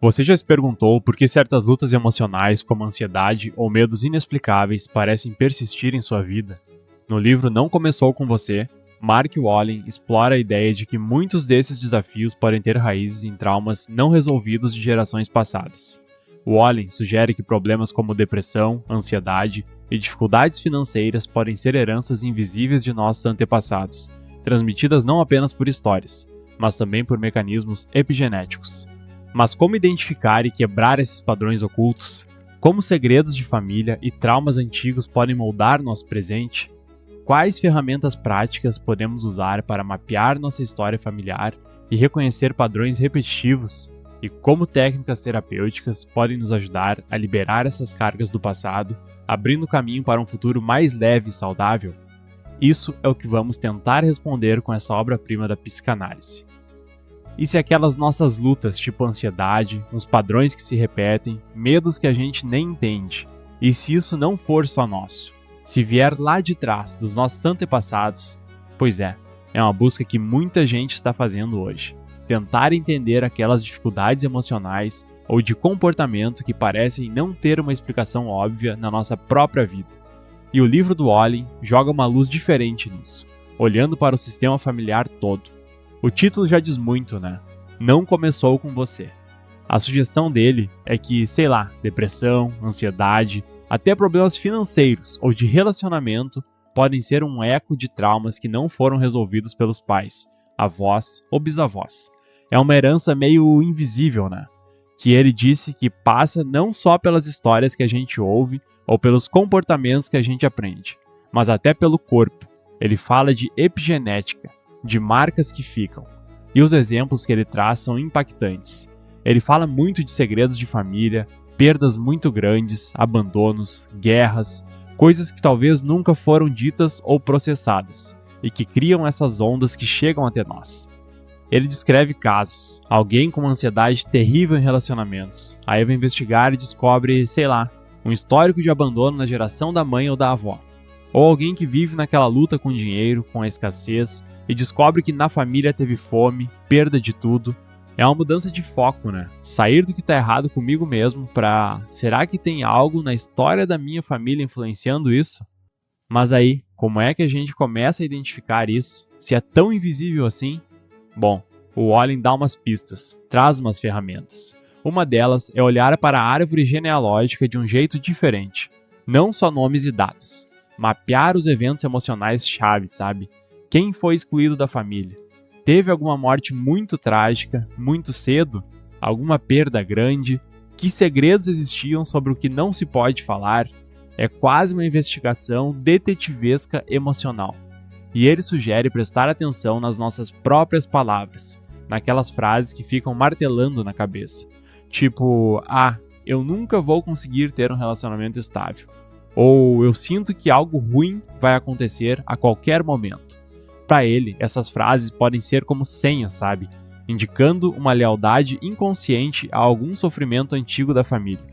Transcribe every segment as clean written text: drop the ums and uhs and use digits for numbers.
Você já se perguntou por que certas lutas emocionais, como ansiedade ou medos inexplicáveis, parecem persistir em sua vida? No livro Não Começou Com Você, Mark Wallen explora a ideia de que muitos desses desafios podem ter raízes em traumas não resolvidos de gerações passadas. Wallen sugere que problemas como depressão, ansiedade e dificuldades financeiras podem ser heranças invisíveis de nossos antepassados, transmitidas não apenas por histórias, mas também por mecanismos epigenéticos. Mas como identificar e quebrar esses padrões ocultos? Como segredos de família e traumas antigos podem moldar nosso presente? Quais ferramentas práticas podemos usar para mapear nossa história familiar e reconhecer padrões repetitivos? E como técnicas terapêuticas podem nos ajudar a liberar essas cargas do passado, abrindo caminho para um futuro mais leve e saudável? Isso é o que vamos tentar responder com essa obra-prima da psicanálise. E se aquelas nossas lutas, tipo ansiedade, uns padrões que se repetem, medos que a gente nem entende, e se isso não for só nosso? Se vier lá de trás dos nossos antepassados? Pois é uma busca que muita gente está fazendo hoje. Tentar entender aquelas dificuldades emocionais ou de comportamento que parecem não ter uma explicação óbvia na nossa própria vida. E o livro do Wallen joga uma luz diferente nisso, olhando para o sistema familiar todo. O título já diz muito, né? Não começou com você. A sugestão dele é que, depressão, ansiedade, até problemas financeiros ou de relacionamento podem ser um eco de traumas que não foram resolvidos pelos pais, avós ou bisavós. É uma herança meio invisível, né? Que ele disse que passa não só pelas histórias que a gente ouve ou pelos comportamentos que a gente aprende, mas até pelo corpo. Ele fala de epigenética, de marcas que ficam. E os exemplos que ele traz são impactantes. Ele fala muito de segredos de família, perdas muito grandes, abandonos, guerras, coisas que talvez nunca foram ditas ou processadas, e que criam essas ondas que chegam até nós. Ele descreve casos, alguém com uma ansiedade terrível em relacionamentos, aí vai investigar e descobre, um histórico de abandono na geração da mãe ou da avó. Ou alguém que vive naquela luta com o dinheiro, com a escassez, e descobre que na família teve fome, perda de tudo. É uma mudança de foco, né? Sair do que tá errado comigo mesmo pra... será que tem algo na história da minha família influenciando isso? Mas aí, como é que a gente começa a identificar isso? Se é tão invisível assim? Bom, o Wallen dá umas pistas, traz umas ferramentas. Uma delas é olhar para a árvore genealógica de um jeito diferente. Não só nomes e datas. Mapear os eventos emocionais chave, sabe? Quem foi excluído da família? Teve alguma morte muito trágica, muito cedo? Alguma perda grande? Que segredos existiam sobre o que não se pode falar? É quase uma investigação detetivesca emocional. E ele sugere prestar atenção nas nossas próprias palavras, naquelas frases que ficam martelando na cabeça. Tipo, eu nunca vou conseguir ter um relacionamento estável. Ou eu sinto que algo ruim vai acontecer a qualquer momento. Para ele, essas frases podem ser como senhas, sabe? Indicando uma lealdade inconsciente a algum sofrimento antigo da família.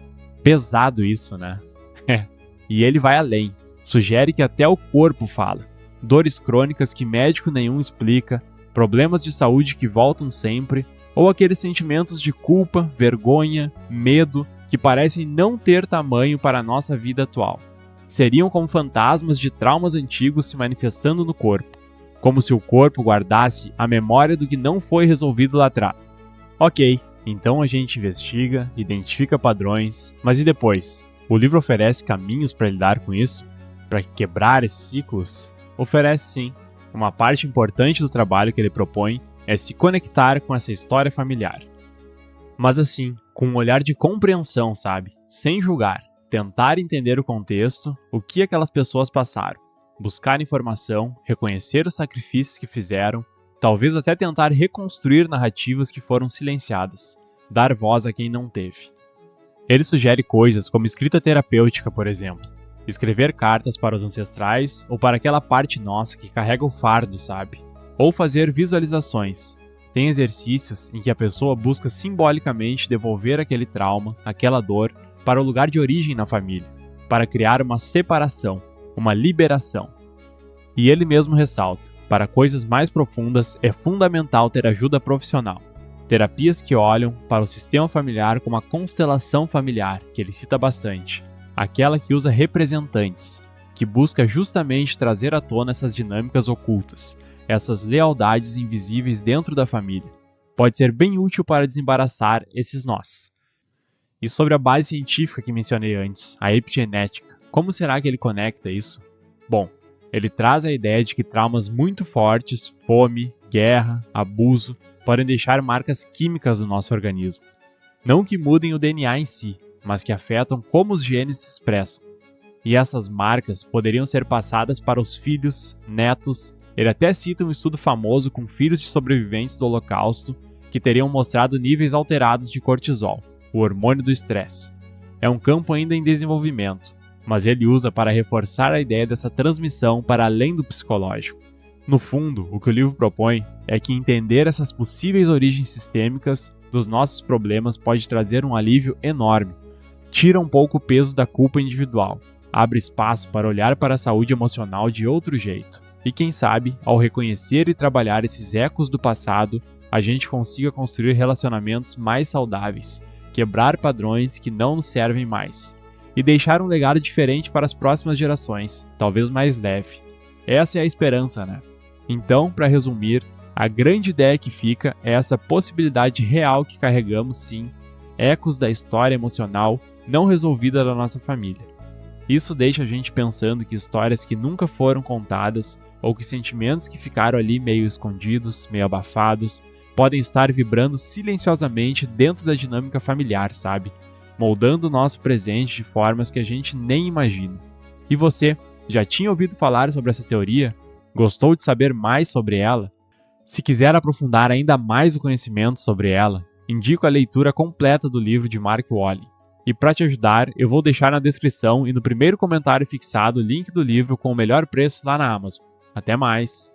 Pesado isso, né? E ele vai além. Sugere que até o corpo fala. Dores crônicas que médico nenhum explica, problemas de saúde que voltam sempre, ou aqueles sentimentos de culpa, vergonha, medo que parecem não ter tamanho para a nossa vida atual. Seriam como fantasmas de traumas antigos se manifestando no corpo. Como se o corpo guardasse a memória do que não foi resolvido lá atrás. Ok, então a gente investiga, identifica padrões, mas e depois? O livro oferece caminhos para lidar com isso? Para quebrar esses ciclos? Oferece sim. Uma parte importante do trabalho que ele propõe é se conectar com essa história familiar. Mas assim, com um olhar de compreensão, sabe? Sem julgar. Tentar entender o contexto, o que aquelas pessoas passaram. Buscar informação, reconhecer os sacrifícios que fizeram, talvez até tentar reconstruir narrativas que foram silenciadas, dar voz a quem não teve. Ele sugere coisas como escrita terapêutica, por exemplo, escrever cartas para os ancestrais ou para aquela parte nossa que carrega o fardo, sabe? Ou fazer visualizações. Tem exercícios em que a pessoa busca simbolicamente devolver aquele trauma, aquela dor, para o lugar de origem na família, para criar uma separação, uma liberação. E ele mesmo ressalta, para coisas mais profundas é fundamental ter ajuda profissional. Terapias que olham para o sistema familiar como a constelação familiar, que ele cita bastante, aquela que usa representantes, que busca justamente trazer à tona essas dinâmicas ocultas, essas lealdades invisíveis dentro da família. Pode ser bem útil para desembaraçar esses nós. E sobre a base científica que mencionei antes, a epigenética, como será que ele conecta isso? Bom, ele traz a ideia de que traumas muito fortes, fome, guerra, abuso, podem deixar marcas químicas no nosso organismo. Não que mudem o DNA em si, mas que afetam como os genes se expressam. E essas marcas poderiam ser passadas para os filhos, netos. Ele até cita um estudo famoso com filhos de sobreviventes do Holocausto que teriam mostrado níveis alterados de cortisol, o hormônio do estresse. É um campo ainda em desenvolvimento, mas ele usa para reforçar a ideia dessa transmissão para além do psicológico. No fundo, o que o livro propõe é que entender essas possíveis origens sistêmicas dos nossos problemas pode trazer um alívio enorme. Tira um pouco o peso da culpa individual, abre espaço para olhar para a saúde emocional de outro jeito. E quem sabe, ao reconhecer e trabalhar esses ecos do passado, a gente consiga construir relacionamentos mais saudáveis, quebrar padrões que não nos servem mais, e deixar um legado diferente para as próximas gerações, talvez mais leve. Essa é a esperança, né? Então, para resumir, a grande ideia que fica é essa possibilidade real que carregamos, sim, ecos da história emocional não resolvida da nossa família. Isso deixa a gente pensando que histórias que nunca foram contadas ou que sentimentos que ficaram ali meio escondidos, meio abafados, podem estar vibrando silenciosamente dentro da dinâmica familiar, sabe? Moldando o nosso presente de formas que a gente nem imagina. E você, já tinha ouvido falar sobre essa teoria? Gostou de saber mais sobre ela? Se quiser aprofundar ainda mais o conhecimento sobre ela, indico a leitura completa do livro de Mark Walling. E para te ajudar, eu vou deixar na descrição e no primeiro comentário fixado o link do livro com o melhor preço lá na Amazon. Até mais!